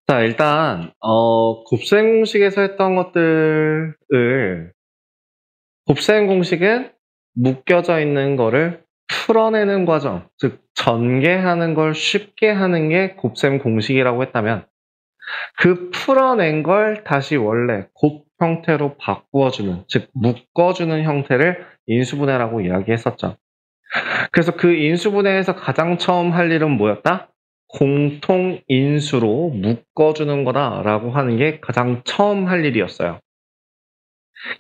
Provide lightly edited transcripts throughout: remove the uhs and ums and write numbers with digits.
자, 일단 곱셈 공식에서 했던 것들을 곱셈 공식은 묶여져 있는 거를 풀어내는 과정, 즉 전개하는 걸 쉽게 하는 게 곱셈 공식이라고 했다면 그 풀어낸 걸 다시 원래 곱 형태로 바꾸어주는, 즉 묶어주는 형태를 인수분해라고 이야기했었죠. 그래서 그 인수분해에서 가장 처음 할 일은 뭐였다? 공통 인수로 묶어주는 거다라고 하는 게 가장 처음 할 일이었어요.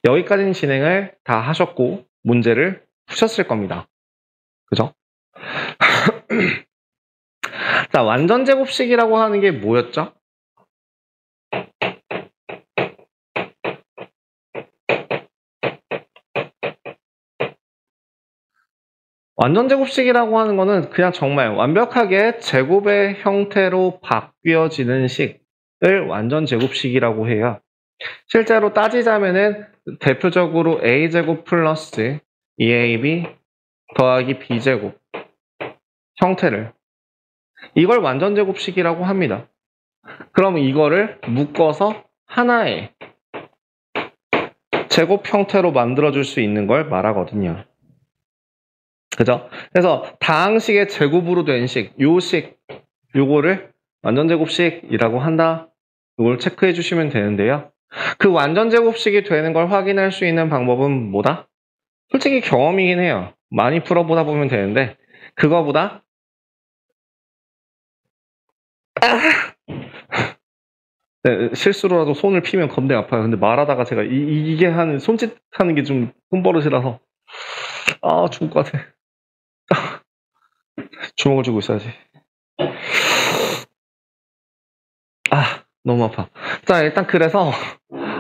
여기까지는 진행을 다 하셨고 문제를 푸셨을 겁니다. 그죠? 자, 완전제곱식이라고 하는 게 뭐였죠? 완전제곱식이라고 하는 거는 그냥 정말 완벽하게 제곱의 형태로 바뀌어지는 식을 완전제곱식이라고 해요. 실제로 따지자면은 대표적으로 a제곱 플러스 2ab 더하기 b제곱 형태를 이걸 완전제곱식이라고 합니다. 그럼 이거를 묶어서 하나의 제곱 형태로 만들어줄 수 있는 걸 말하거든요. 그죠? 그래서 다항식의 제곱으로 된 식, 요거를 완전제곱식이라고 한다. 이걸 체크해 주시면 되는데요. 그 완전제곱식이 되는 걸 확인할 수 있는 방법은 뭐다? 솔직히 경험이긴 해요. 많이 풀어보다 보면 되는데 그거보다 네, 실수로라도 손을 피면 겁내 아파요. 근데 말하다가 제가 이게 한 손짓하는 게 좀 손버릇이라서 죽을 것 같아. 주먹을 쥐고 있어야지. 너무 아파. 자, 일단 그래서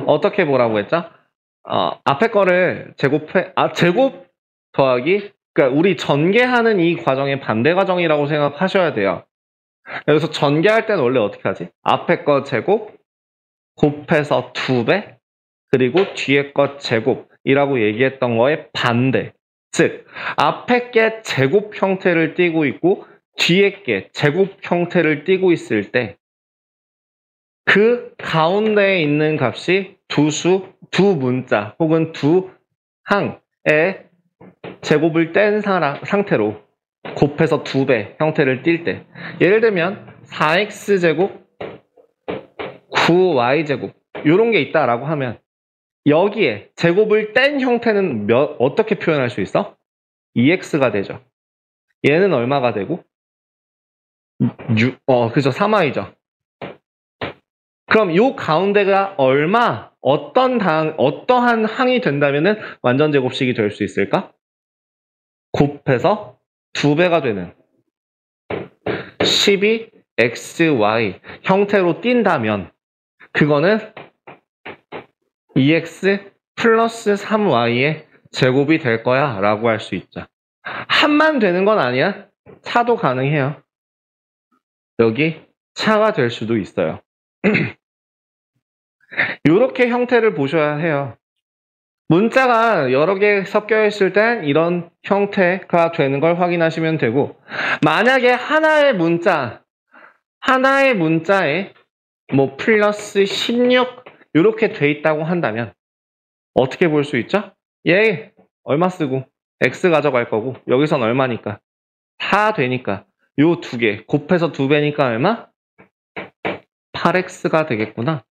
어떻게 보라고 했죠? 앞에 거를 제곱 더하기, 그러니까 우리 전개하는 이 과정의 반대 과정이라고 생각하셔야 돼요. 여기서 전개할 때는 원래 어떻게 하지? 앞에 거 제곱 곱해서 2배 그리고 뒤에 거 제곱이라고 얘기했던 거의 반대. 즉 앞에 게 제곱 형태를 띠고 있고 뒤에 게 제곱 형태를 띠고 있을 때 그 가운데에 있는 값이 두 문자 혹은 두 항의 제곱을 뗀 상태로 곱해서 2배 형태를 띌 때 예를 들면 4x제곱 9y제곱 이런 게 있다라고 하면 여기에 제곱을 뗀 형태는 어떻게 표현할 수 있어? 2x가 되죠. 얘는 얼마가 되고? 그죠. 3y죠. 그럼 요 가운데가 어떠한 항이 된다면은 완전 제곱식이 될 수 있을까? 곱해서 2배가 되는 12xy 형태로 띈다면 그거는 2x 플러스 3y의 제곱이 될 거야 라고 할 수 있죠. 한만 되는 건 아니야. 차도 가능해요. 여기 차가 될 수도 있어요. 이렇게 형태를 보셔야 해요. 문자가 여러 개 섞여 있을 땐 이런 형태가 되는 걸 확인하시면 되고 만약에 하나의 문자에 뭐 플러스 16 이렇게 돼 있다고 한다면 어떻게 볼 수 있죠? 얘 얼마 쓰고 x 가져갈 거고 여기선 얼마니까 4 되니까 요 두 개 곱해서 2배니까 얼마? 8x가 되겠구나.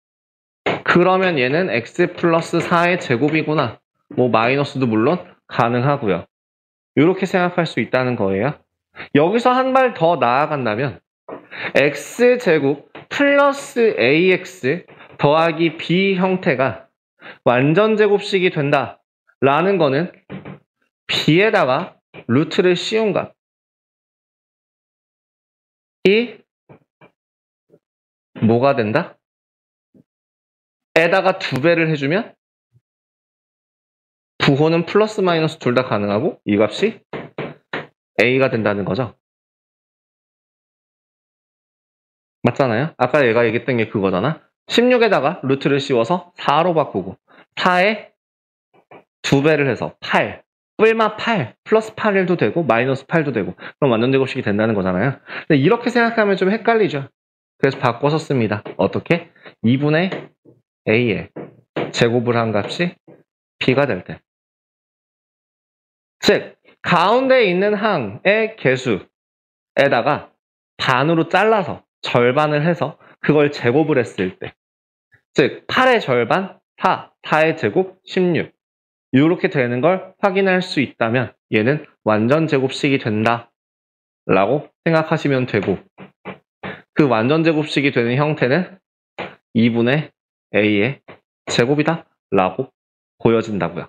그러면 얘는 x 플러스 4의 제곱이구나. 뭐 마이너스도 물론 가능하고요. 이렇게 생각할 수 있다는 거예요. 여기서 한 발 더 나아간다면 x제곱 플러스 ax 더하기 b 형태가 완전제곱식이 된다라는 거는 b에다가 루트를 씌운 값이 뭐가 된다? 에다가 2배를 해주면 부호는 플러스 마이너스 둘 다 가능하고 이 값이 a가 된다는 거죠. 맞잖아요? 아까 얘가 얘기했던 게 그거잖아. 16에다가 루트를 씌워서 4로 바꾸고 4에 2배를 해서 8 뿔마 8 플러스 8도 되고 마이너스 8도 되고 그럼 완전제곱식이 된다는 거잖아요. 근데 이렇게 생각하면 좀 헷갈리죠. 그래서 바꿔서 씁니다. 어떻게? 2분의 a에 제곱을 한 값이 b가 될 때. 즉 가운데 있는 항의 개수에다가 반으로 잘라서 절반을 해서 그걸 제곱을 했을 때, 즉 8의 절반 4, 4의 제곱 16 이렇게 되는 걸 확인할 수 있다면 얘는 완전 제곱식이 된다 라고 생각하시면 되고, 그 완전 제곱식이 되는 형태는 2분의 a의 제곱이다 라고 보여진다고요.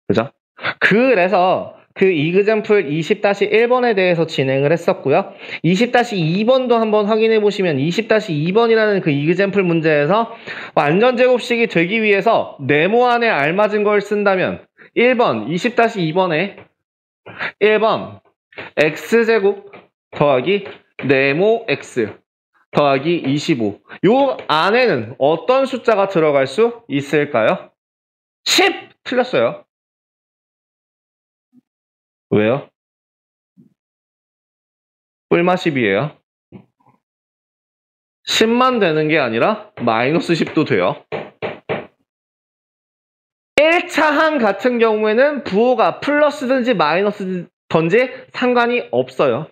그죠? 그래서 그 이그젬플 20-1번에 대해서 진행을 했었고요. 20-2번도 한번 확인해 보시면 20-2번이라는 그 이그젬플 문제에서 완전 제곱식이 되기 위해서 네모안에 알맞은 걸 쓴다면 1번 20-2번에 1번 x제곱 더하기 네모 x 더하기 25 요 안에는 어떤 숫자가 들어갈 수 있을까요? 10! 틀렸어요. 왜요? 뿔마10이에요. 10만 되는 게 아니라 마이너스 10도 돼요. 1차 항 같은 경우에는 부호가 플러스든지 마이너스든지 상관이 없어요.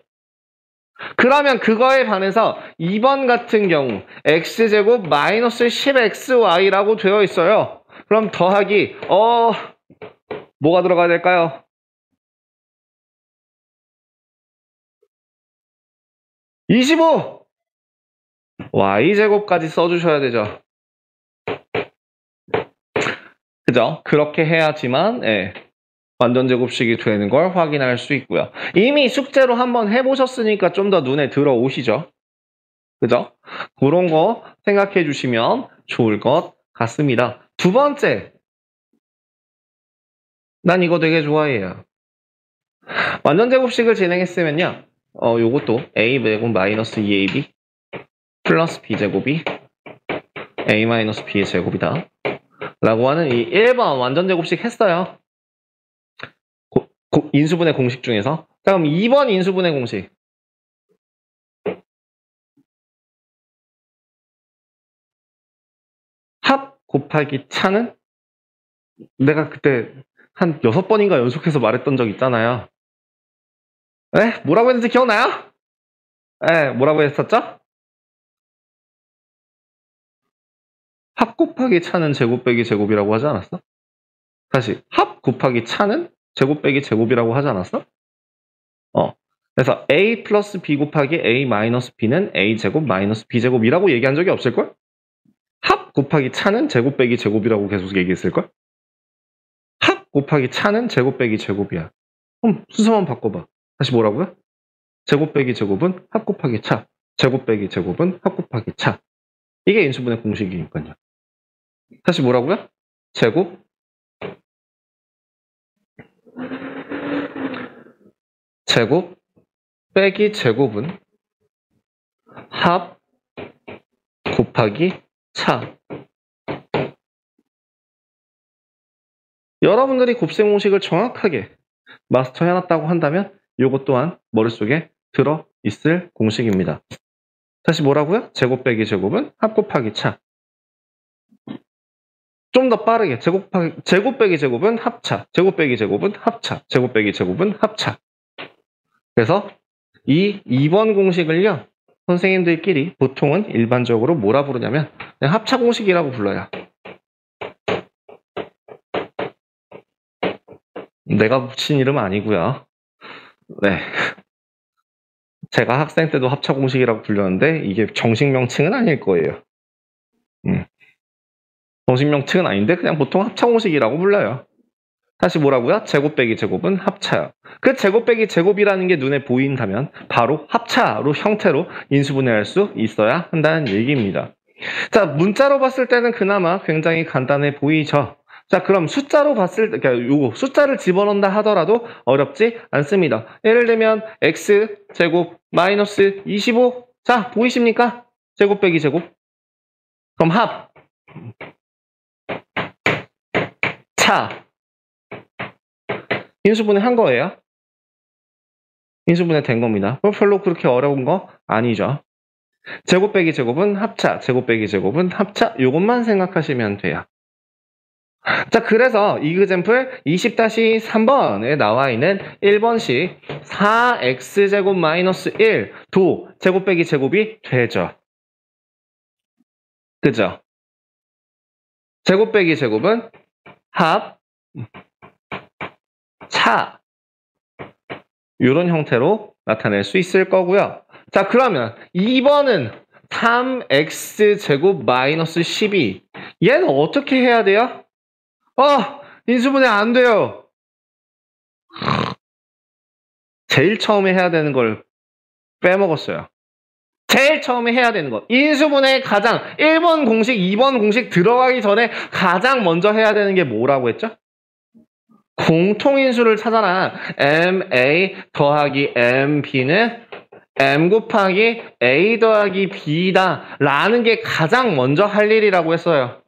그러면 그거에 반해서 2번 같은 경우 x제곱 마이너스 10xy라고 되어 있어요. 그럼 더하기 뭐가 들어가야 될까요? (25) y제곱까지 써주셔야 되죠. 그죠? 그렇게 해야지만 완전 제곱식이 되는 걸 확인할 수 있고요. 이미 숙제로 한번 해보셨으니까 좀 더 눈에 들어오시죠? 그죠? 그런 거 생각해 주시면 좋을 것 같습니다. 두 번째, 난 이거 되게 좋아해요. 완전 제곱식을 진행했으면요, 요것도 a제곱 마이너스 2ab 플러스 b제곱이 a 마이너스 b의 제곱이다 라고 하는 이 1번 완전 제곱식 했어요. 인수분해 공식 중에서. 자, 그럼 2번 인수분해 공식. 합 곱하기 차는 내가 그때 한 6번인가 연속해서 말했던 적 있잖아요. 네? 뭐라고 했는지 기억나요? 네, 뭐라고 했었죠? 합 곱하기 차는 제곱 빼기 제곱이라고 하지 않았어? 다시, 합 곱하기 차는 제곱 빼기 제곱이라고 하지 않았어? 그래서 a 플러스 b 곱하기 a 마이너스 b는 a 제곱 마이너스 b 제곱이라고 얘기한 적이 없을걸? 합 곱하기 차는 제곱 빼기 제곱이라고 계속 얘기했을걸? 합 곱하기 차는 제곱 빼기 제곱이야. 그럼 순서만 바꿔봐. 다시 뭐라고요? 제곱 빼기 제곱은 합 곱하기 차, 제곱 빼기 제곱은 합 곱하기 차. 이게 인수분해 공식이니까요. 다시 뭐라고요? 제곱 빼기 제곱은 합 곱하기 차. 여러분들이 곱셈 공식을 정확하게 마스터해놨다고 한다면 이것 또한 머릿속에 들어있을 공식입니다. 다시 뭐라고요? 제곱 빼기 제곱은 합 곱하기 차. 좀 더 빠르게 제곱 빼기 제곱은 합차, 제곱 빼기 제곱은 합차, 제곱 빼기 제곱은 합차. 그래서 이 2번 공식을요, 선생님들끼리 보통은 일반적으로 뭐라 부르냐면 그냥 합차 공식이라고 불러요. 내가 붙인 이름 아니고요. 네. 제가 학생 때도 합차 공식이라고 불렸는데 이게 정식 명칭은 아닐 거예요. 정식 명칭은 아닌데 그냥 보통 합차 공식이라고 불러요. 다시 뭐라고요? 제곱 빼기 제곱은 합차요. 그 제곱 빼기 제곱이라는 게 눈에 보인다면 바로 합차로 형태로 인수분해할 수 있어야 한다는 얘기입니다. 자, 문자로 봤을 때는 그나마 굉장히 간단해 보이죠? 자, 그럼 숫자로 봤을 때, 그러니까 요거 숫자를 집어넣는다 하더라도 어렵지 않습니다. 예를 들면 x 제곱 마이너스 25. 자, 보이십니까? 제곱 빼기 제곱. 그럼 합 차 인수분해 한 거예요. 인수분해 된 겁니다. 별로 그렇게 어려운 거 아니죠. 제곱 빼기 제곱은 합차, 제곱 빼기 제곱은 합차. 요것만 생각하시면 돼요. 자, 그래서 이그젬플 20-3번에 나와 있는 1번식 4x제곱 마이너스 1 도 제곱 빼기 제곱이 되죠. 그죠? 제곱 빼기 제곱은 합, 차. 이런 형태로 나타낼 수 있을 거고요. 자, 그러면 2번은 3x제곱 마이너스 12. 얘는 어떻게 해야 돼요? 인수분해 안 돼요. 제일 처음에 해야 되는 걸 빼먹었어요. 제일 처음에 해야 되는 거. 인수분해 가장 1번 공식, 2번 공식 들어가기 전에 가장 먼저 해야 되는 게 뭐라고 했죠? 공통인수를 찾아라. MA 더하기 MB는 M 곱하기 A 더하기 B다 라는 게 가장 먼저 할 일이라고 했어요.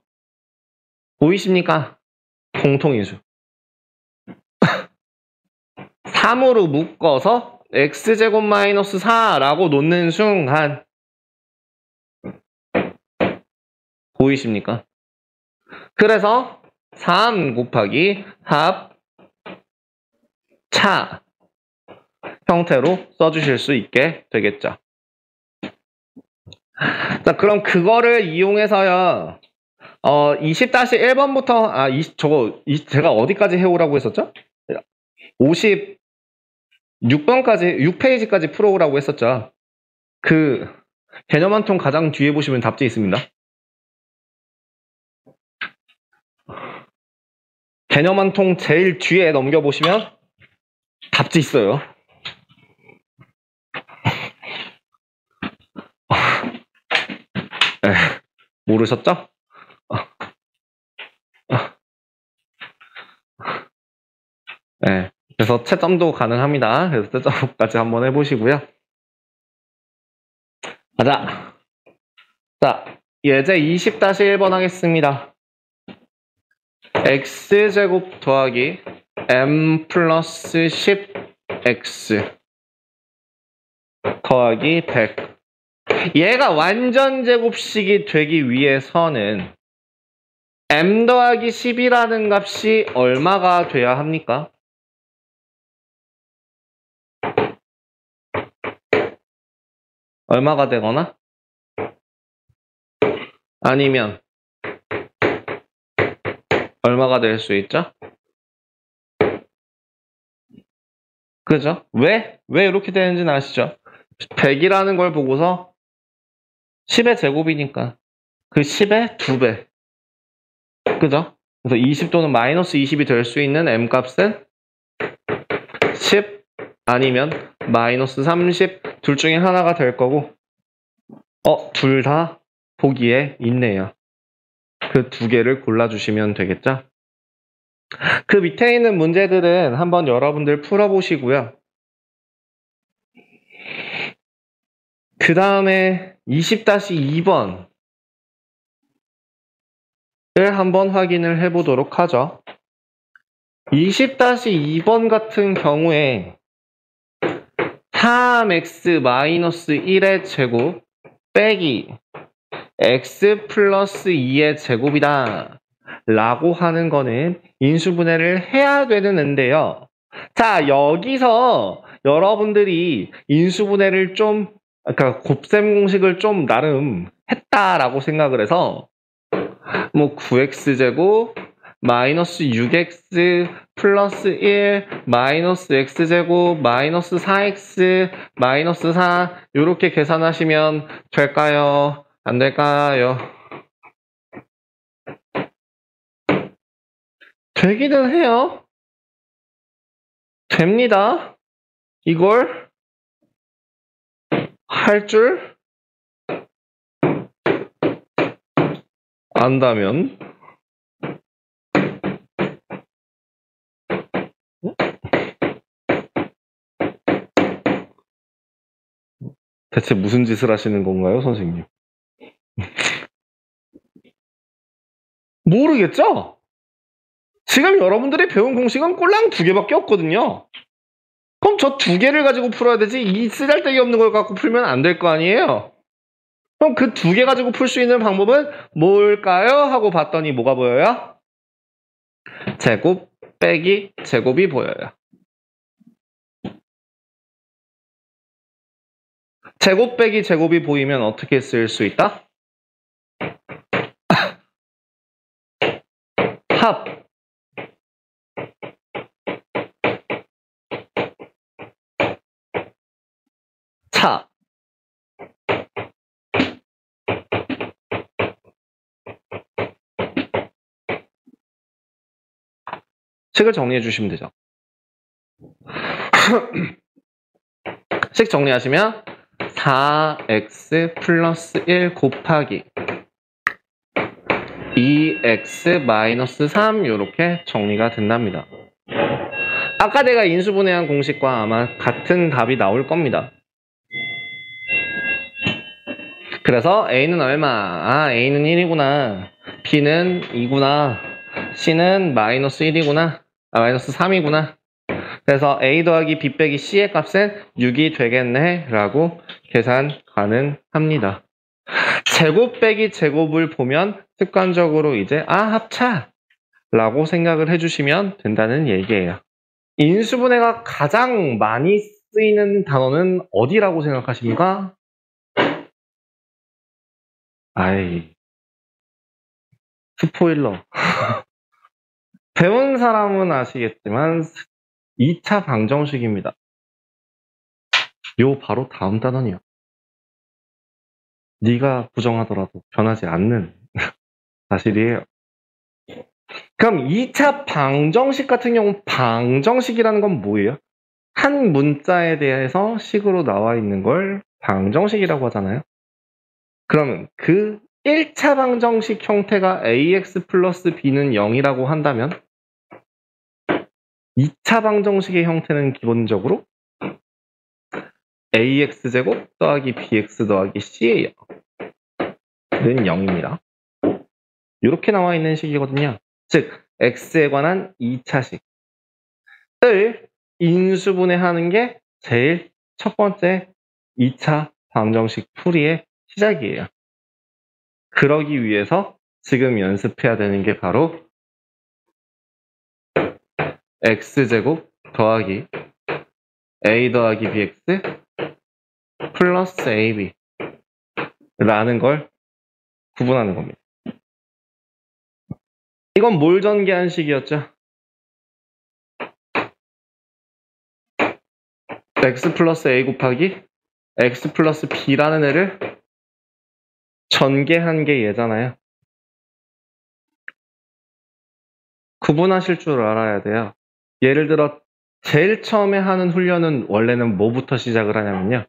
보이십니까? 공통인수. 3으로 묶어서 x제곱 마이너스 4라고 놓는 순간 보이십니까? 그래서 3 곱하기 합 차 형태로 써주실 수 있게 되겠죠. 자, 그럼 그거를 이용해서요. 20-1번부터 제가 어디까지 해오라고 했었죠? 56번까지 6페이지까지 풀어오라고 했었죠. 그 개념 한 통 가장 뒤에 보시면 답지 있습니다. 개념 한 통 제일 뒤에 넘겨보시면 답지 있어요. 모르셨죠? 네, 그래서 채점도 가능합니다. 그래서 채점까지 한번 해보시고요. 가자. 자, 예제 20-1번 하겠습니다. x제곱 더하기 m 플러스 10x 더하기 100. 얘가 완전 제곱식이 되기 위해서는 m 더하기 10이라는 값이 얼마가 돼야 합니까? 얼마가 되거나 아니면 얼마가 될 수 있죠? 그죠? 왜 이렇게 되는지는 아시죠? 100이라는 걸 보고서 10의 제곱이니까 그 10의 2배. 그죠? 그래서 20 또는 마이너스 20이 될 수 있는 m값은 10 아니면 마이너스 30 둘 중에 하나가 될 거고 둘 다 보기에 있네요. 그 두 개를 골라주시면 되겠죠? 그 밑에 있는 문제들은 한번 여러분들 풀어보시고요. 그 다음에 20-2번을 한번 확인을 해보도록 하죠. 20-2번 같은 경우에 3x-1의 제곱 빼기 x 플러스 2의 제곱이다 라고 하는 거는 인수분해를 해야 되는데요. 자, 여기서 여러분들이 인수분해를 그러니까 곱셈 공식을 좀 나름 했다라고 생각을 해서 9x제곱 마이너스 6x 플러스 1 마이너스 x제곱 마이너스 4x 마이너스 4 이렇게 계산하시면 될까요? 안 될까요? 되기는 해요. 됩니다. 이걸 할 줄 안다면 대체 무슨 짓을 하시는 건가요, 선생님? 모르겠죠? 지금 여러분들이 배운 공식은 꼴랑 2개밖에 없거든요. 그럼 저 2개를 가지고 풀어야 되지 이 쓰잘데기 없는 걸 갖고 풀면 안 될 거 아니에요? 그럼 그 두 개 가지고 풀 수 있는 방법은 뭘까요? 하고 봤더니 뭐가 보여요? 제곱 빼기 제곱이 보여요. 제곱 빼기 제곱이 보이면 어떻게 쓸 수 있다? 합. 차. 식을 정리해 주시면 되죠. 식 정리하시면 4x 플러스 1 곱하기 2x 마이너스 3 이렇게 정리가 된답니다. 아까 내가 인수분해한 공식과 아마 같은 답이 나올 겁니다. 그래서 A는 얼마? 아, A는 1이구나. B는 2구나. C는 마이너스 1이구나. 아, 마이너스 3이구나. 그래서 A 더하기 B 빼기 C의 값은 6이 되겠네 라고 계산 가능합니다. 제곱 빼기 제곱을 보면 습관적으로 이제 합차 라고 생각을 해주시면 된다는 얘기예요. 인수분해가 가장 많이 쓰이는 단어는 어디라고 생각하십니까? 아이, 스포일러. 배운 사람은 아시겠지만 2차 방정식입니다. 요 바로 다음 단원이요. 네가 부정하더라도 변하지 않는 사실이에요. 그럼 2차 방정식 같은 경우 방정식이라는 건 뭐예요? 한 문자에 대해서 식으로 나와 있는 걸 방정식이라고 하잖아요. 그러면 그 1차 방정식 형태가 ax 플러스 b는 0이라고 한다면 2차 방정식의 형태는 기본적으로 ax제곱 더하기 bx 더하기 c예요. 는 0입니다. 이렇게 나와 있는 식이거든요. 즉 x에 관한 2차식을 인수분해하는 게 제일 첫 번째 2차 방정식 풀이의 시작이에요. 그러기 위해서 지금 연습해야 되는 게 바로 x제곱 더하기 a 더하기 bx 플러스 ab 라는 걸 구분하는 겁니다. 이건 뭘 전개한 식이었죠? x 플러스 a 곱하기 x 플러스 b라는 애를 전개한 게 얘잖아요. 구분하실 줄 알아야 돼요. 예를 들어 제일 처음에 하는 훈련은 원래는 뭐부터 시작을 하냐면요.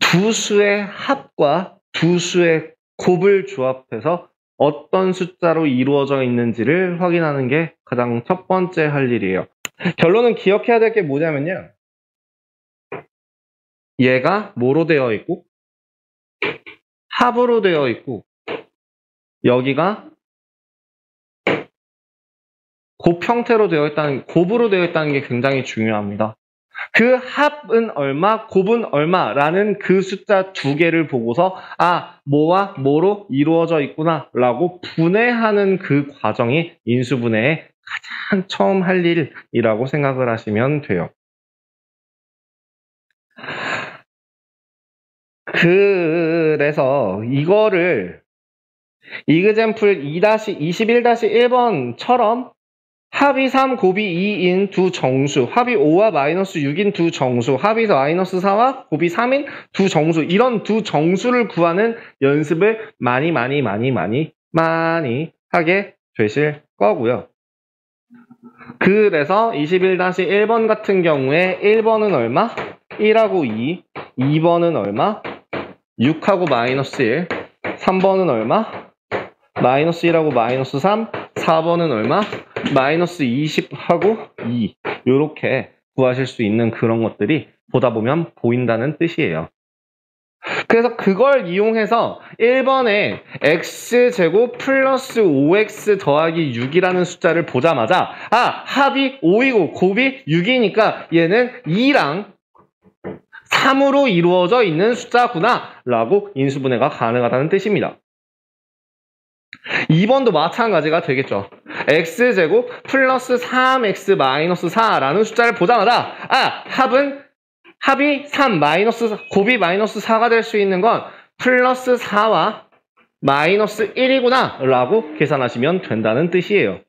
두 수의 합과 두 수의 곱을 조합해서 어떤 숫자로 이루어져 있는지를 확인하는 게 가장 첫 번째 할 일이에요. 결론은 기억해야 될 게 뭐냐면요. 얘가 뭐로 되어 있고 합으로 되어 있고 여기가 곱 형태로 되어 있다는, 곱으로 되어 있다는 게 굉장히 중요합니다. 그 합은 얼마, 곱은 얼마라는 그 숫자 두 개를 보고서 뭐와 뭐로 이루어져 있구나 라고 분해하는 그 과정이 인수분해의 가장 처음 할 일이라고 생각을 하시면 돼요. 그래서 이거를 이그젬플 2-21-1번처럼 합이 3, 곱이 2인 두 정수, 합이 5와 마이너스 6인 두 정수, 합이 마이너스 4와 곱이 3인 두 정수, 이런 두 정수를 구하는 연습을 많이 하게 되실 거고요. 그래서 21-1번 같은 경우에 1번은 얼마? 1하고 2, 2번은 얼마? 6하고 마이너스 1, 3번은 얼마? 마이너스 1하고 마이너스 3, 4번은 얼마? 마이너스 20하고 2. 이렇게 구하실 수 있는 그런 것들이 보다 보면 보인다는 뜻이에요. 그래서 그걸 이용해서 1번에 x제곱 플러스 5x 더하기 6이라는 숫자를 보자마자 합이 5이고 곱이 6이니까 얘는 2랑 3으로 이루어져 있는 숫자구나 라고 인수분해가 가능하다는 뜻입니다. 2번도 마찬가지가 되겠죠. x제곱 플러스 3x 마이너스 4라는 숫자를 보자마자 합이 3 마이너스 곱이 마이너스 4가 될 수 있는 건 플러스 4와 마이너스 1이구나 라고 계산하시면 된다는 뜻이에요.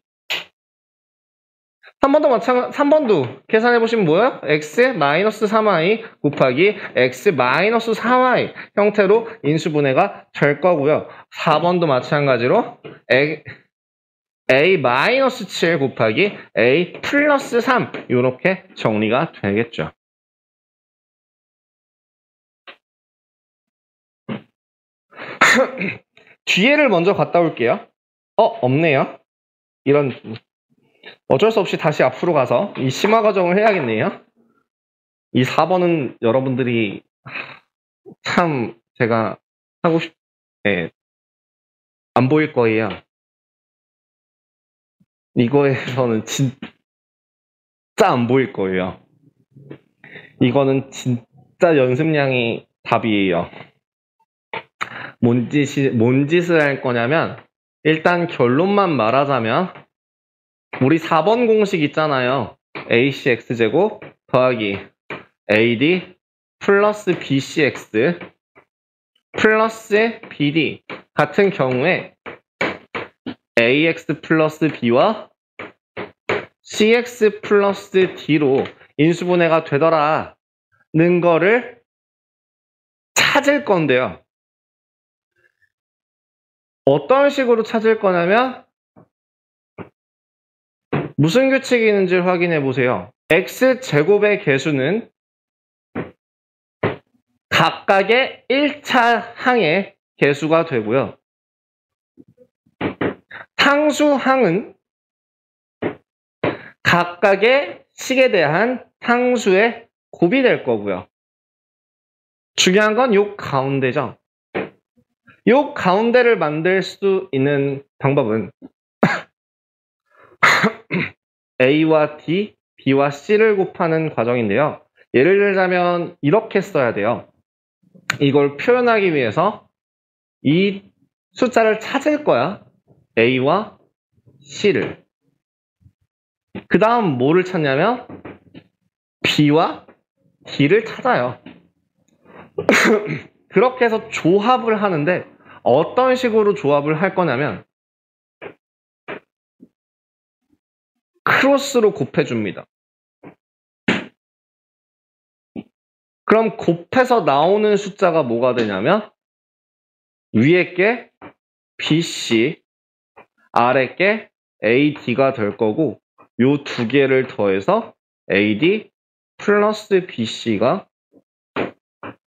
3번도 계산해보시면 뭐예요? x 마이너스 3y 곱하기 x 마이너스 4y 형태로 인수분해가 될 거고요. 4번도 마찬가지로 a 마이너스 7 곱하기 a 플러스 3 이렇게 정리가 되겠죠. 뒤에를 먼저 갔다 올게요. 없네요. 이런 어쩔 수 없이 다시 앞으로 가서 이 심화 과정을 해야겠네요. 이 4번은 여러분들이 참 제가 하고 안 보일 거예요. 이거에서는 진짜 안 보일 거예요. 이거는 진짜 연습량이 답이에요. 뭔 짓을 할 거냐면 일단 결론만 말하자면 우리 4번 공식 있잖아요. ACX제곱 더하기 AD 플러스 BCX 플러스 BD 같은 경우에 AX 플러스 B와 CX 플러스 D로 인수분해가 되더라는 거를 찾을 건데요. 어떤 식으로 찾을 거냐면 무슨 규칙이 있는지 확인해 보세요. X제곱의 개수는 각각의 1차 항의 개수가 되고요. 탕수항은 각각의 식에 대한 탕수의 곱이 될 거고요. 중요한 건 요 가운데죠. 요 가운데를 만들 수 있는 방법은 A와 D, B와 C를 곱하는 과정인데요. 예를 들자면 이렇게 써야 돼요. 이걸 표현하기 위해서 이 숫자를 찾을 거야. A와 C를. 그 다음 뭐를 찾냐면 B와 D를 찾아요. 그렇게 해서 조합을 하는데 어떤 식으로 조합을 할 거냐면 크로스로 곱해줍니다. 그럼 곱해서 나오는 숫자가 뭐가 되냐면 위에 게 BC, 아래 게 AD가 될 거고 요 두 개를 더해서 AD 플러스 BC가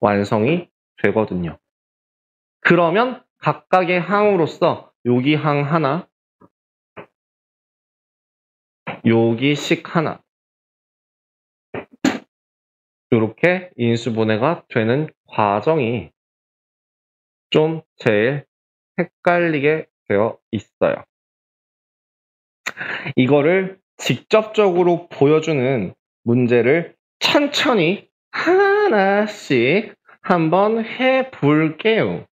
완성이 되거든요. 그러면 각각의 항으로서 여기 항 하나, 여기 식 하나 이렇게 인수분해가 되는 과정이 좀 제일 헷갈리게 되어 있어요. 이거를 직접적으로 보여주는 문제를 천천히 하나씩 한번 해볼게요.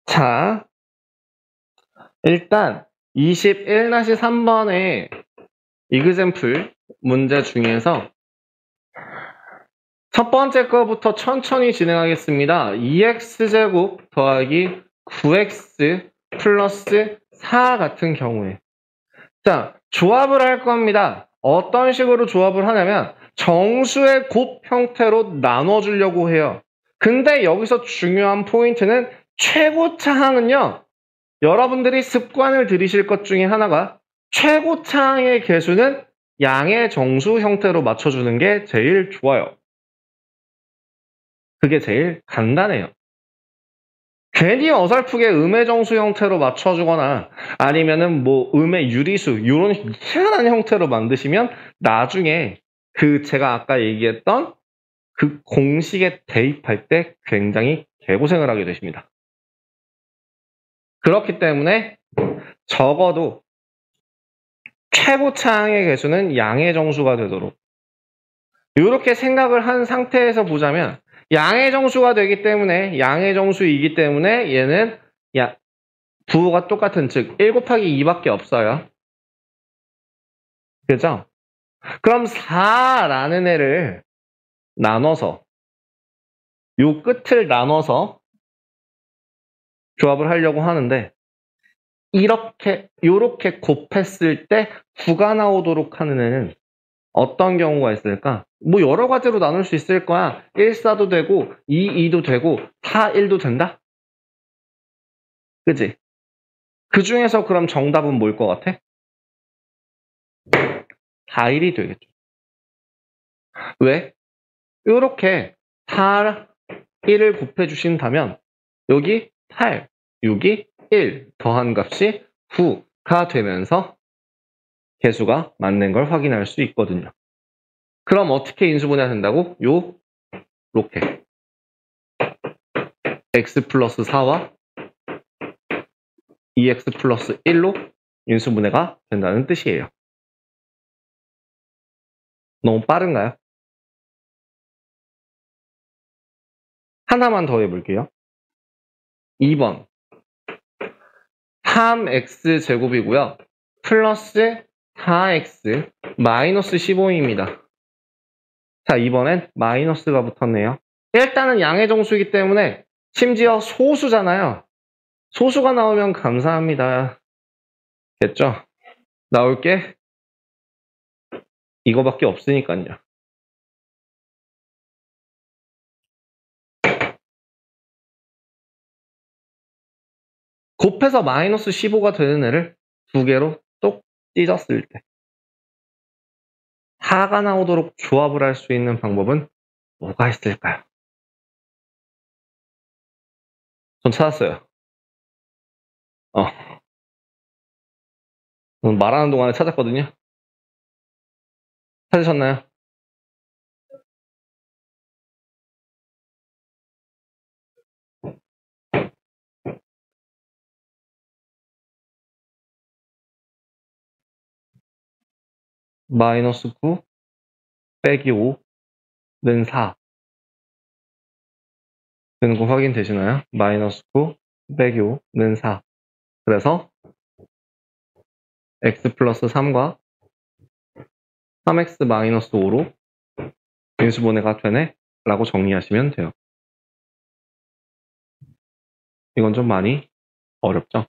자, 일단 21-3번의 이그젬플 문제 중에서 첫 번째 거부터 천천히 진행하겠습니다. 2x제곱 더하기 9x 플러스 4 같은 경우에 자, 조합을 할 겁니다. 어떤 식으로 조합을 하냐면 정수의 곱 형태로 나눠주려고 해요. 근데 여기서 중요한 포인트는 최고차항은요. 여러분들이 습관을 들이실 것 중에 하나가 최고차항의 개수는 양의 정수 형태로 맞춰주는 게 제일 좋아요. 그게 제일 간단해요. 괜히 어설프게 음의 정수 형태로 맞춰주거나 아니면은 뭐 음의 유리수 이런 희한한 형태로 만드시면 나중에 그 제가 아까 얘기했던 그 공식에 대입할 때 굉장히 개고생을 하게 되십니다. 그렇기 때문에 적어도 최고차항의 개수는 양의 정수가 되도록 이렇게 생각을 한 상태에서 보자면 양의 정수가 되기 때문에 양의 정수이기 때문에 얘는 부호가 똑같은 즉 1 곱하기 2밖에 없어요. 그죠? 그럼 4라는 애를 나눠서 요 끝을 나눠서 조합을 하려고 하는데 요렇게 곱했을 때 9가 나오도록 하는 애는 어떤 경우가 있을까? 뭐 여러 가지로 나눌 수 있을 거야. 1, 4도 되고 2, 2도 되고 4, 1도 된다? 그지? 그 중에서 그럼 정답은 뭘 것 같아? 4, 1이 되겠죠. 왜? 요렇게 4, 1을 곱해주신다면 여기 8, 6이 1 더한 값이 9가 되면서 개수가 맞는 걸 확인할 수 있거든요. 그럼 어떻게 인수분해가 된다고? 요렇게 x 플러스 4와 2x 플러스 1로 인수분해가 된다는 뜻이에요. 너무 빠른가요? 하나만 더 해볼게요. 2번 3x 제곱이고요. 플러스 4x 마이너스 15입니다. 자, 이번엔 마이너스가 붙었네요. 일단은 양의 정수이기 때문에 심지어 소수잖아요. 소수가 나오면 감사합니다. 됐죠? 나올 게 이거밖에 없으니까요. 곱해서 마이너스 15가 되는 애를 두 개로 똑 찢었을 때 4가 나오도록 조합을 할 수 있는 방법은 뭐가 있을까요? 전 찾았어요. 말하는 동안에 찾았거든요. 찾으셨나요? 마이너스 9 빼기 5는 4 되는 거 확인되시나요? 마이너스 9 빼기 5는 4. 그래서 x 플러스 3과 3x 마이너스 5로 인수분해가 되네? 라고 정리하시면 돼요. 이건 좀 많이 어렵죠?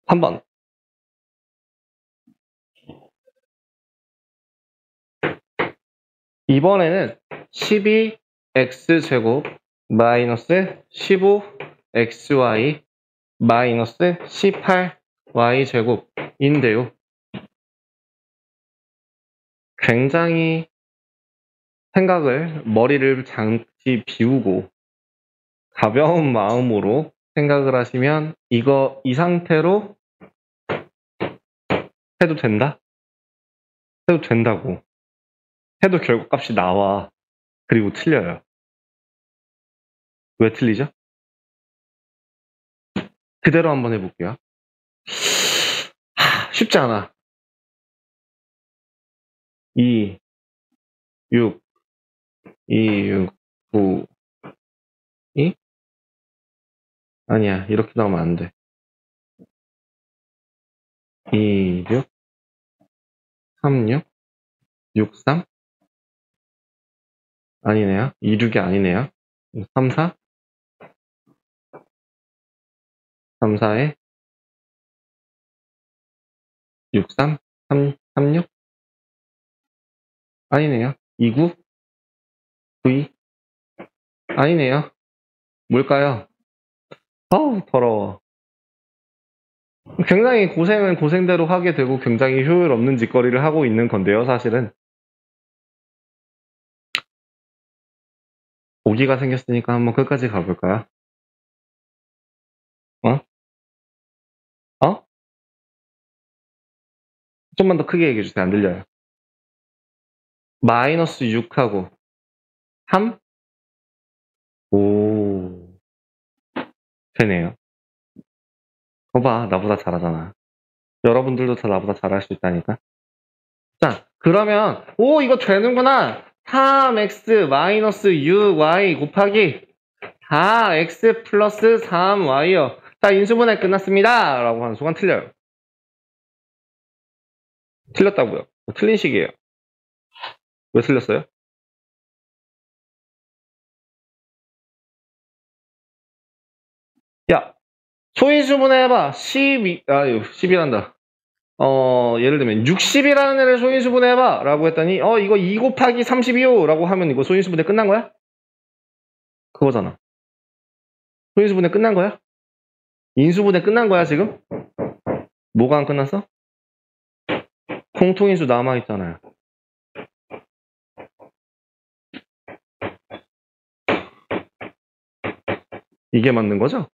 한 번. 이번에는 12x제곱 마이너스 15xy 마이너스 18y제곱인데요. 굉장히 머리를 잠시 비우고 가벼운 마음으로 생각을 하시면 이 상태로 해도 된다? 해도 된다고. 해도 결과값이 나와. 그리고 틀려요. 왜 틀리죠? 그대로 한번 해볼게요. 쉽지 않아. 2, 6, 2, 6, 9, 2? 아니야. 이렇게 나오면 안 돼. 2, 6, 3, 6, 6, 3? 아니네요. 2, 6이 아니네요. 3, 4? 3, 4에 6, 3? 3, 6? 아니네요. 2, 9? 9, 2? 아니네요. 뭘까요? 어우, 더러워. 굉장히 고생은 고생대로 하게 되고 굉장히 효율 없는 짓거리를 하고 있는 건데요, 사실은. 오기가 생겼으니까 한번 끝까지 가볼까요? 어? 어? 좀만 더 크게 얘기해주세요. 안 들려요. 마이너스 6하고 3? 오. 되네요. 봐봐, 나보다 잘하잖아. 여러분들도 다 나보다 잘할 수 있다니까. 자, 그러면 이거 되는구나. 3x 마이너스 6y 곱하기 4x 플러스 3y요. 자, 인수분해 끝났습니다. 라고 하는 순간 틀려요. 틀렸다고요. 틀린 식이에요. 왜 틀렸어요? 야, 소인수분해 해봐. 10이란다. 예를 들면 60이라는 애를 소인수분해 해봐. 라고 했더니 이거 2 곱하기 30이요. 라고 하면 이거 소인수분해 끝난 거야? 그거잖아. 소인수분해 끝난 거야? 인수분해 끝난 거야, 지금? 뭐가 안 끝났어? 공통인수 남아있잖아요. 이게 맞는 거죠?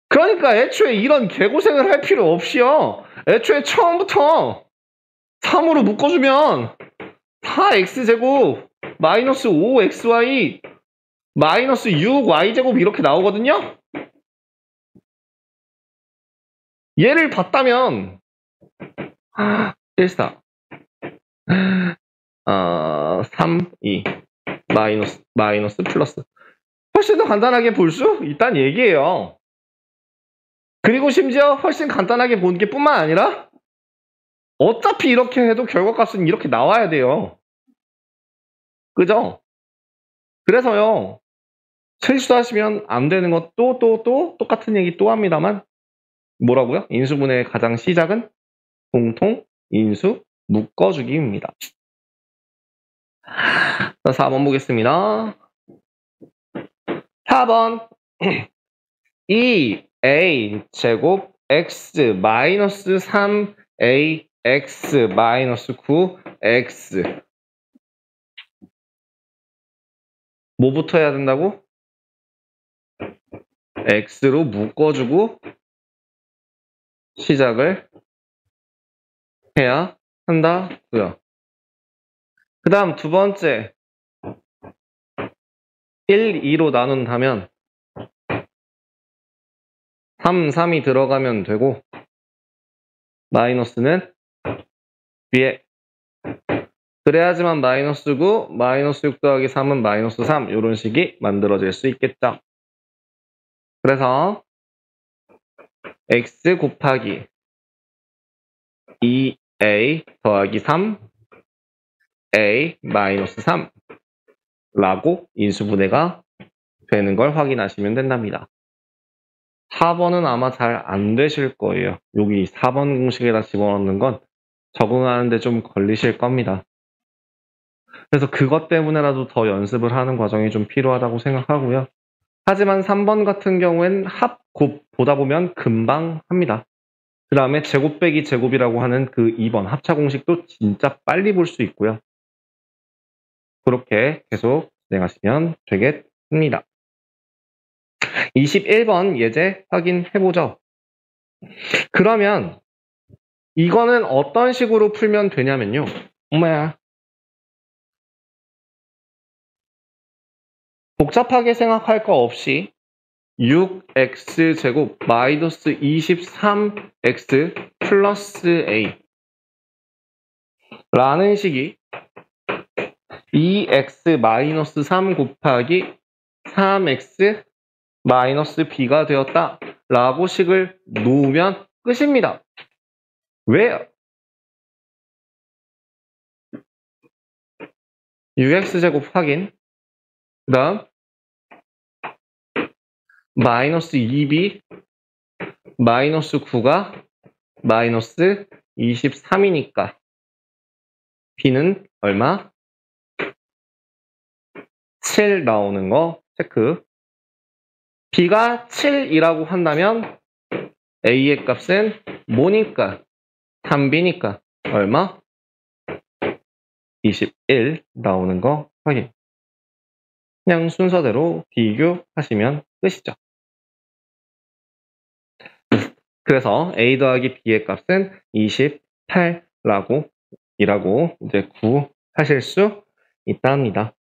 그러니까 애초에 이런 개고생을 할 필요 없이요. 애초에 처음부터 3으로 묶어주면 4x제곱 마이너스 5xy 마이너스 6y제곱 이렇게 나오거든요? 얘를 봤다면 1, 4 3, 2 마이너스 플러스 훨씬 더 간단하게 볼 수 있다는 얘기예요. 그리고 심지어 훨씬 간단하게 보는 게 뿐만 아니라 어차피 이렇게 해도 결과값은 이렇게 나와야 돼요. 그죠? 그래서요. 실수하시면 안 되는 것도 또 똑같은 얘기 또 합니다만 뭐라고요? 인수분해의 가장 시작은 공통 인수 묶어주기입니다. 자, 4번 보겠습니다. 4번 2a 제곱 x 마이너스 3a x 마이너스 9x 뭐부터 해야 된다고? x로 묶어주고 시작을 해야 한다고요. 그 다음 두 번째 1, 2로 나눈다면 3, 3이 들어가면 되고 마이너스는 위에 그래야지만 마이너스 9, 마이너스 6 더하기 3은 마이너스 3 이런 식이 만들어질 수 있겠죠. 그래서 x 곱하기 2a 더하기 3a 마이너스 3 라고 인수분해가 되는 걸 확인하시면 된답니다. 4번은 아마 잘 안 되실 거예요. 여기 4번 공식에다 집어넣는 건 적응하는데 좀 걸리실 겁니다. 그래서 그것 때문에라도 더 연습을 하는 과정이 좀 필요하다고 생각하고요. 하지만 3번 같은 경우엔 합, 곱 보다 보면 금방 합니다. 그 다음에 제곱 빼기 제곱이라고 하는 그 2번 합차 공식도 진짜 빨리 볼 수 있고요. 그렇게 계속 진행하시면 되겠습니다. 21번 예제 확인해보죠. 그러면 이거는 어떤 식으로 풀면 되냐면요. 엄마야. 복잡하게 생각할 거 없이 6x제곱 마이너스 23x 플러스 a 라는 식이 2x 마이너스 3 곱하기 3x 마이너스 b가 되었다 라고 식을 놓으면 끝입니다. 왜요? 6x제곱 확인 그 다음 마이너스 2b 마이너스 9가 마이너스 23이니까 b는 얼마? 7 나오는 거 체크. b가 7이라고 한다면 a의 값은 뭐니까? 3b니까 얼마? 21 나오는 거 확인. 그냥 순서대로 비교하시면 끝이죠. 그래서 a 더하기 b의 값은 28라고 이제 구하실 수 있답니다.